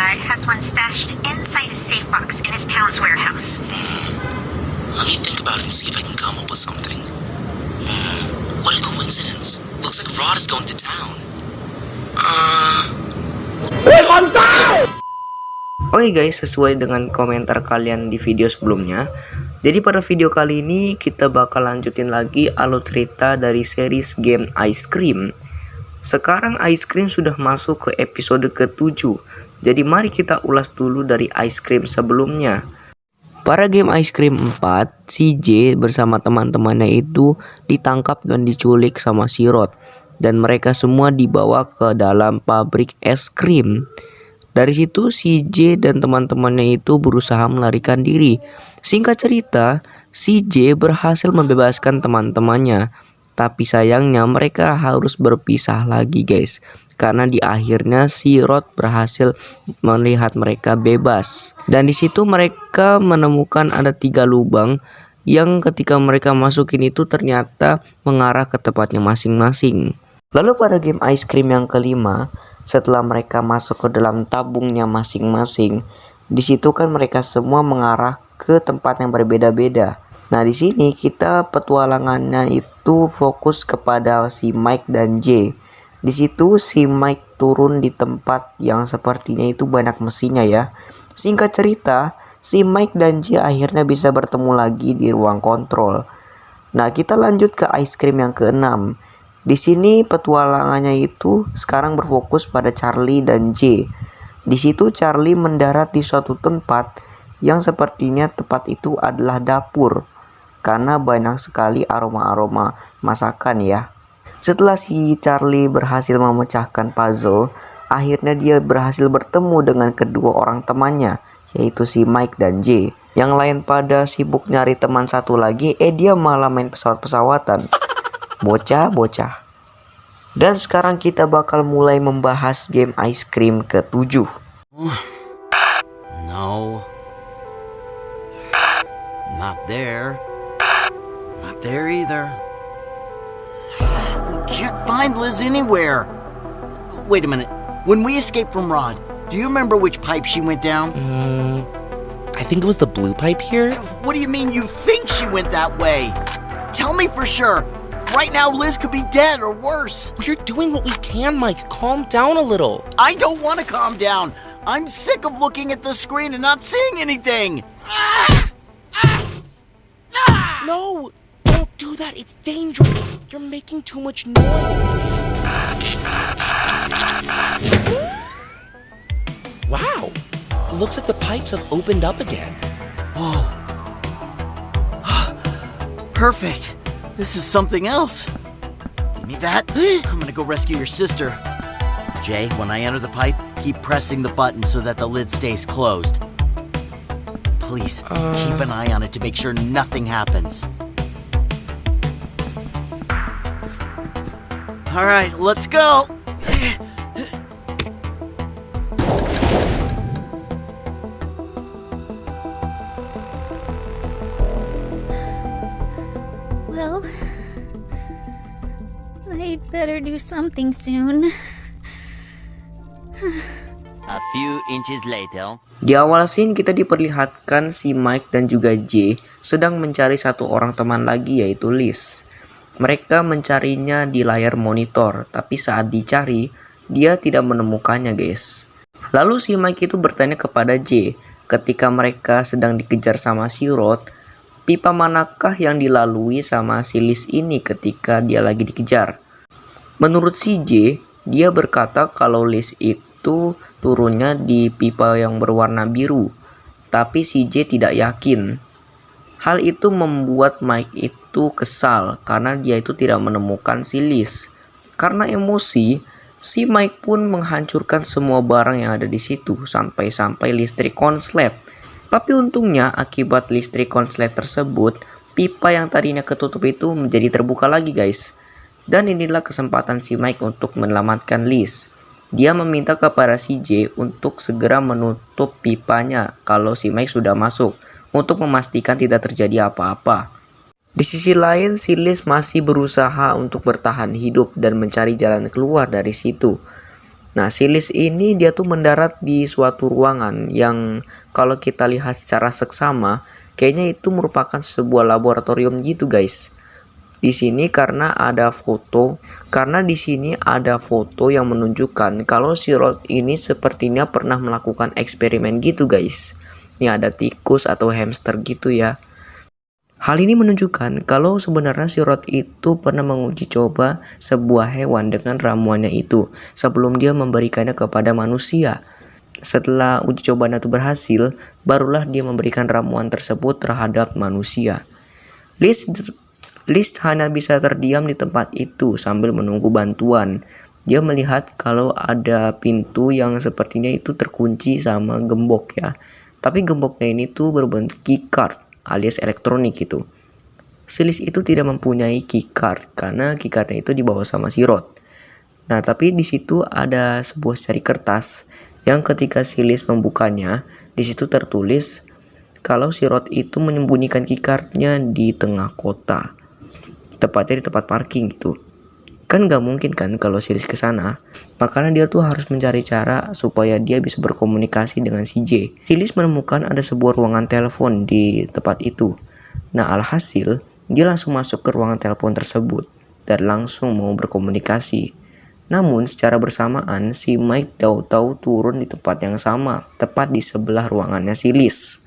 guy has one stashed inside a safe box in his town's warehouse. Let me think about it and see if I can come up with something. What a coincidence. Looks like Rod is going to town. Oke guys, sesuai dengan komentar kalian di video sebelumnya, jadi pada video kali ini kita bakal lanjutin lagi alur cerita dari series game Ice Cream. Sekarang Ice Cream sudah masuk ke episode ke-7. Jadi mari kita ulas dulu dari Ice Cream sebelumnya. Pada game Ice Cream 4, si J bersama teman-temannya itu ditangkap dan diculik sama si Rod, dan mereka semua dibawa ke dalam pabrik es krim. Dari situ si J dan teman-temannya itu berusaha melarikan diri. Singkat cerita, si J berhasil membebaskan teman-temannya. Tapi sayangnya mereka harus berpisah lagi guys. Karena di akhirnya si Rod berhasil melihat mereka bebas. Dan di situ mereka menemukan ada 3 lubang yang ketika mereka masukin itu ternyata mengarah ke tempatnya masing-masing. Lalu pada game Ice Cream yang kelima, setelah mereka masuk ke dalam tabungnya masing-masing, di situ kan mereka semua mengarah ke tempat yang berbeda-beda. Nah, di sini kita petualangannya itu fokus kepada si Mike dan J. Di situ si Mike turun di tempat yang sepertinya itu banyak mesinnya ya. Singkat cerita, si Mike dan J akhirnya bisa bertemu lagi di ruang kontrol. Nah, kita lanjut ke Ice Cream yang ke-6. Di sini petualangannya itu sekarang berfokus pada Charlie dan J. Di situ Charlie mendarat di suatu tempat yang sepertinya tempat itu adalah dapur, karena banyak sekali aroma-aroma masakan ya. Setelah si Charlie berhasil memecahkan puzzle, akhirnya dia berhasil bertemu dengan kedua orang temannya, yaitu si Mike dan J. Yang lain pada sibuk nyari teman satu lagi, dia malah main pesawat-pesawatan. Bocah-bocah. Dan sekarang kita bakal mulai membahas game Ice Cream ke-7. No. Not there. Not there either. We can't find Liz anywhere. Wait a minute. When we escaped from Rod, do you remember which pipe she went down? I think it was the blue pipe here. What do you mean you think she went that way? Tell me for sure. Right now, Liz could be dead or worse. We're doing what we can, Mike. Calm down a little. I don't want to calm down. I'm sick of looking at the screen and not seeing anything. No, don't do that. It's dangerous. You're making too much noise. Wow. Looks like the pipes have opened up again. Oh. Perfect. This is something else. Give me that. I'm gonna go rescue your sister. Jay, when I enter the pipe, keep pressing the button so that the lid stays closed. Please, keep an eye on it to make sure nothing happens. All right, let's go. Well, I'd better do something soon. A few inches later. Di awal scene kita diperlihatkan si Mike dan juga J sedang mencari satu orang teman lagi, yaitu Liz. Mereka mencarinya di layar monitor, tapi saat dicari dia tidak menemukannya guys. Lalu si Mike itu bertanya kepada J, ketika mereka sedang dikejar sama si Rod, pipa manakah yang dilalui sama si Liz ini ketika dia lagi dikejar? Menurut si J, dia berkata kalau Liz itu turunnya di pipa yang berwarna biru. Tapi si J tidak yakin. Hal itu membuat Mike itu kesal karena dia itu tidak menemukan si Liz. Karena emosi, si Mike pun menghancurkan semua barang yang ada di situ sampai-sampai listrik konslet. Tapi untungnya akibat listrik konslet tersebut, pipa yang tadinya ketutup itu menjadi terbuka lagi guys. Dan inilah kesempatan si Mike untuk menyelamatkan Liz. Dia meminta kepada si J untuk segera menutup pipanya kalau si Mike sudah masuk, untuk memastikan tidak terjadi apa-apa. Di sisi lain, si Liz masih berusaha untuk bertahan hidup dan mencari jalan keluar dari situ. Nah, si Liz ini dia tuh mendarat di suatu ruangan yang kalau kita lihat secara seksama, kayaknya itu merupakan sebuah laboratorium gitu, guys. Di sini karena di sini ada foto yang menunjukkan kalau si Rod ini sepertinya pernah melakukan eksperimen gitu, guys. Ini ada tikus atau hamster gitu ya. Hal ini menunjukkan kalau sebenarnya si Rod itu pernah menguji coba sebuah hewan dengan ramuannya itu sebelum dia memberikannya kepada manusia. Setelah uji cobanya itu berhasil, barulah dia memberikan ramuan tersebut terhadap manusia. Liz hanya bisa terdiam di tempat itu sambil menunggu bantuan. Dia melihat kalau ada pintu yang sepertinya itu terkunci sama gembok ya. Tapi gemboknya ini tuh berbentuk keycard alias elektronik gitu. Si Liz itu tidak mempunyai keycard karena keycardnya itu dibawa sama si Rod. Nah, tapi di situ ada sebuah secari kertas yang ketika si Liz membukanya, di situ tertulis kalau si Rod itu menyembunyikan keycardnya di tengah kota. Tepatnya di tempat parking gitu. Kan gak mungkin kan kalau si Liz kesana. Makanya dia tuh harus mencari cara supaya dia bisa berkomunikasi dengan si J. Si Liz menemukan ada sebuah ruangan telepon di tempat itu. Nah, alhasil dia langsung masuk ke ruangan telepon tersebut dan langsung mau berkomunikasi. Namun secara bersamaan si Mike tahu-tahu turun di tempat yang sama, tepat di sebelah ruangannya si Liz.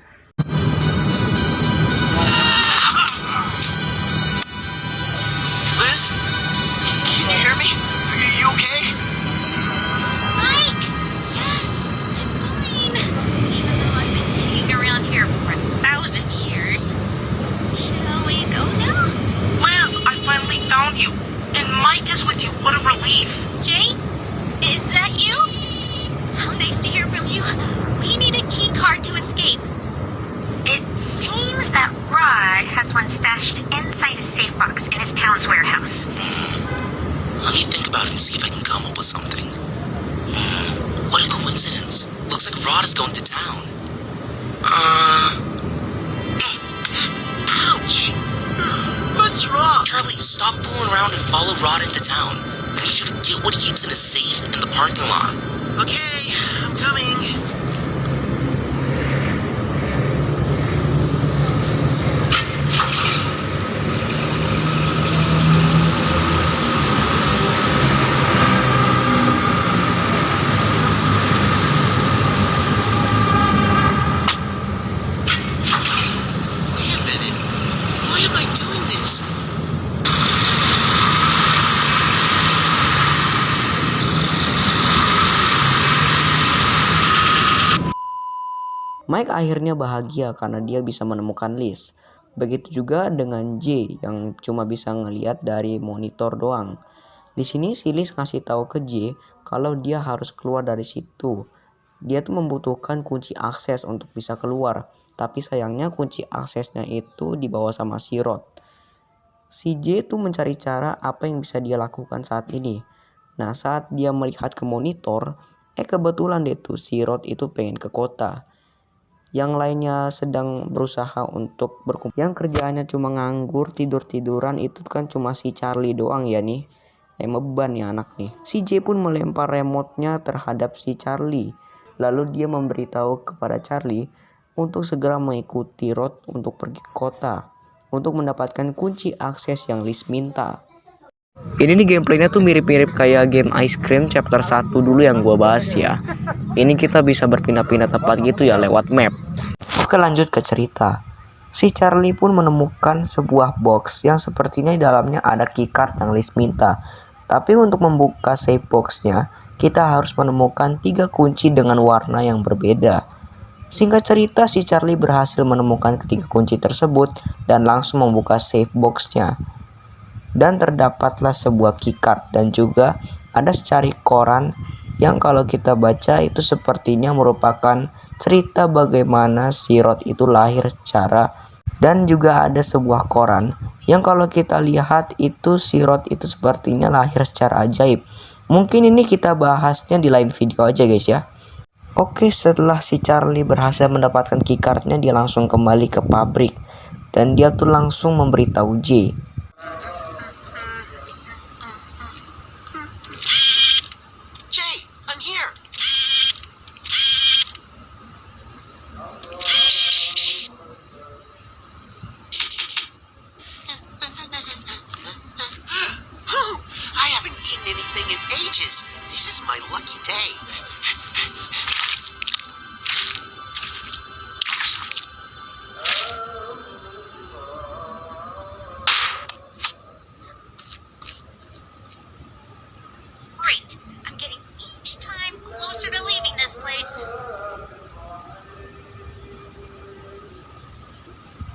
Liz? Can you hear me? Are you okay? Mike! Yes, I'm fine. Even though I've been hanging around here for 1,000 years. Shall we go now? Liz, I finally found you. And Mike is with you. What a relief. Jay? Is that you? How nice to hear from you. We need a key card to escape. It seems that Rod has one stashed inside a safe box in his town's warehouse. Let me think about it and see if I can come up with something. What a coincidence. Looks like Rod is going to town. Ouch! What's wrong? Charlie, stop fooling around and follow Rod into town. I need you to get what he keeps in his safe in the parking lot. Okay, I'm coming. Wait a minute. Why am I doing this? Mike akhirnya bahagia karena dia bisa menemukan Liz. Begitu juga dengan J yang cuma bisa ngeliat dari monitor doang. Di sini si Liz ngasih tahu ke J kalau dia harus keluar dari situ. Dia tuh membutuhkan kunci akses untuk bisa keluar. Tapi sayangnya kunci aksesnya itu dibawa sama si Rod. Si J tuh mencari cara apa yang bisa dia lakukan saat ini. Nah, saat dia melihat ke monitor, kebetulan deh tuh si Rod itu pengen ke kota. Yang lainnya sedang berusaha untuk berkumpul. Yang kerjaannya cuma nganggur, tidur-tiduran, itu kan cuma si Charlie doang ya nih. Beban ya anak nih. Si J pun melempar remote-nya terhadap si Charlie. Lalu dia memberitahu kepada Charlie untuk segera mengikuti Rod untuk pergi ke kota untuk mendapatkan kunci akses yang Liz minta. Ini nih gameplaynya tuh mirip-mirip kayak game Ice Cream chapter 1 dulu yang gua bahas ya. Ini kita bisa berpindah-pindah tempat gitu ya lewat map. Oke, lanjut ke cerita. Si Charlie pun menemukan sebuah box yang sepertinya di dalamnya ada keycard yang Liz minta. Tapi untuk membuka safe boxnya, kita harus menemukan 3 kunci dengan warna yang berbeda. Singkat cerita, si Charlie berhasil menemukan ketiga kunci tersebut dan langsung membuka safe boxnya. Dan terdapatlah sebuah keycard dan juga ada secari koran yang kalau kita baca itu sepertinya merupakan cerita bagaimana si Rod itu lahir secara, dan juga ada sebuah koran yang kalau kita lihat itu si Rod itu sepertinya lahir secara ajaib. Mungkin ini kita bahasnya di lain video aja guys ya. Oke, setelah si Charlie berhasil mendapatkan keycardnya, dia langsung kembali ke pabrik dan dia tuh langsung memberitahu J. Jay, I'm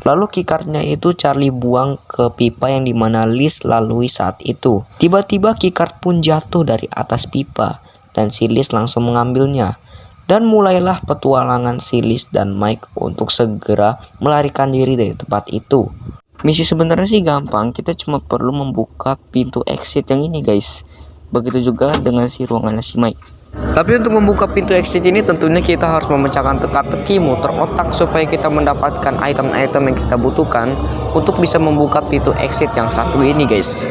Lalu keycardnya itu Charlie buang ke pipa yang dimana Liz lalui saat itu. Tiba-tiba keycard pun jatuh dari atas pipa dan si Liz langsung mengambilnya. Dan mulailah petualangan si Liz dan Mike untuk segera melarikan diri dari tempat itu. Misi sebenarnya sih gampang, kita cuma perlu membuka pintu exit yang ini guys. Begitu juga dengan si ruangannya si Mike. Tapi untuk membuka pintu exit ini tentunya kita harus memecahkan teka-teki muter otak supaya kita mendapatkan item-item yang kita butuhkan untuk bisa membuka pintu exit yang satu ini guys.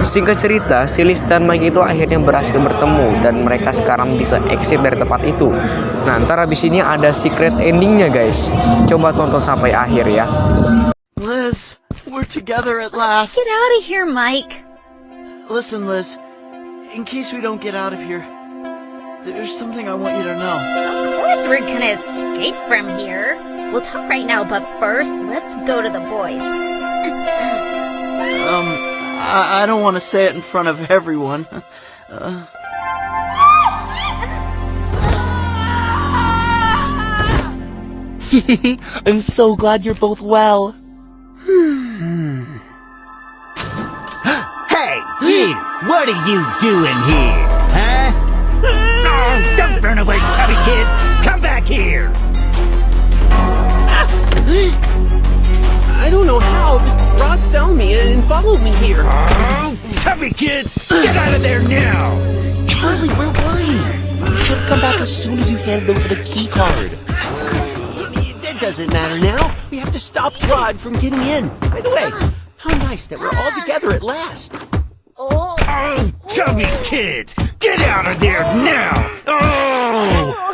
Singkat cerita, si Liz dan Mike itu akhirnya berhasil bertemu dan mereka sekarang bisa exit dari tempat itu. Nah, ntar abis ini ada secret endingnya guys. Coba tonton sampai akhir ya. Liz, we're together at last. Get out of here, Mike. Listen, Liz, in case we don't get out of here, there's something I want you to know. Of course we're gonna escape from here. We'll talk right now, but first, let's go to the boys. I don't want to say it in front of everyone. I'm so glad you're both well. Hey, you! What are you doing here? Huh? Oh, don't run away, chubby kid! Come back here! I don't know how, but Rod found me and followed me here. Oh, chubby kids! Get out of there now! Charlie, where were you? You should have come back as soon as you handed over the key card. That doesn't matter now. We have to stop Rod from getting in. By the way, how nice that we're all together at last. Oh, chubby kids! Get out of there now! Oh!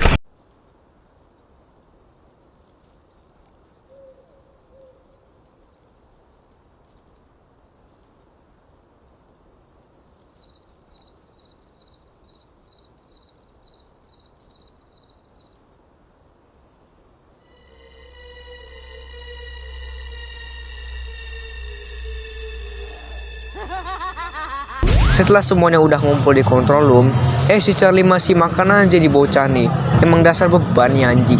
Setelah semuanya udah ngumpul di control room, si Charlie masih makan aja di bocah nih. Emang dasar beban ya anjing.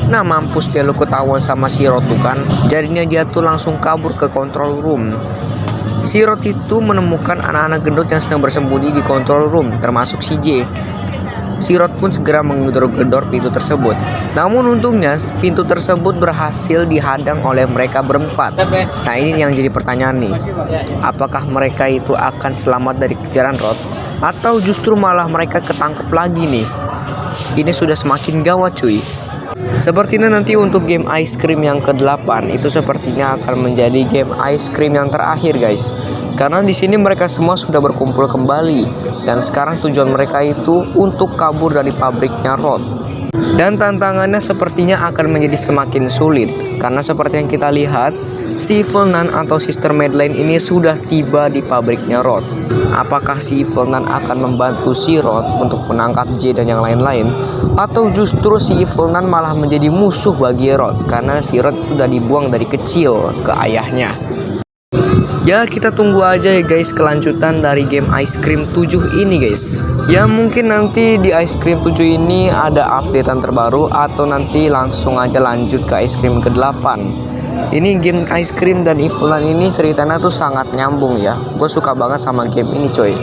Nah mampus dia lu ketahuan sama si Rod tuh kan. Jadinya dia tuh langsung kabur ke control room. Si Rod itu menemukan anak-anak gendut yang sedang bersembunyi di control room, termasuk si J. Si Rod pun segera menggedor-gedor pintu tersebut. Namun untungnya pintu tersebut berhasil dihadang oleh mereka berempat. Nah ini yang jadi pertanyaan nih. Apakah mereka itu akan selamat dari kejaran Rod? Atau justru malah mereka ketangkep lagi nih? Ini sudah semakin gawat cuy. Sepertinya nanti untuk game ice cream yang ke-8 itu sepertinya akan menjadi game ice cream yang terakhir guys. Karena di sini mereka semua sudah berkumpul kembali dan sekarang tujuan mereka itu untuk kabur dari pabriknya Rod. Dan tantangannya sepertinya akan menjadi semakin sulit karena seperti yang kita lihat, si Evil Nun atau Sister Madeline ini sudah tiba di pabriknya Rod. Apakah si Evil Nun akan membantu si Rod untuk menangkap J dan yang lain-lain, atau justru si Evil Nun malah menjadi musuh bagi Rod karena si Rod sudah dibuang dari kecil ke ayahnya. Ya kita tunggu aja ya guys kelanjutan dari game Ice Cream 7 ini guys. Ya mungkin nanti di Ice Cream 7 ini ada updatean terbaru atau nanti langsung aja lanjut ke Ice Cream ke-8. Ini game Ice Cream dan Evil Nun ini ceritanya tuh sangat nyambung ya. Gue suka banget sama game ini coy.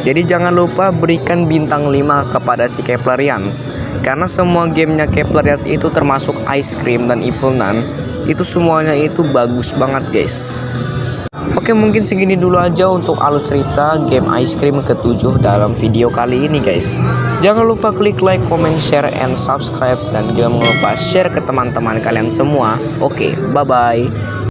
Jadi jangan lupa berikan bintang 5 kepada si Keplerians. Karena semua gamenya Keplerians itu termasuk Ice Cream dan Evil Nun, itu semuanya itu bagus banget guys. Oke mungkin segini dulu aja untuk alur cerita game Ice Cream ke-7 dalam video kali ini guys. Jangan lupa klik like, comment, share, and subscribe. Dan jangan lupa share ke teman-teman kalian semua. Oke, bye-bye.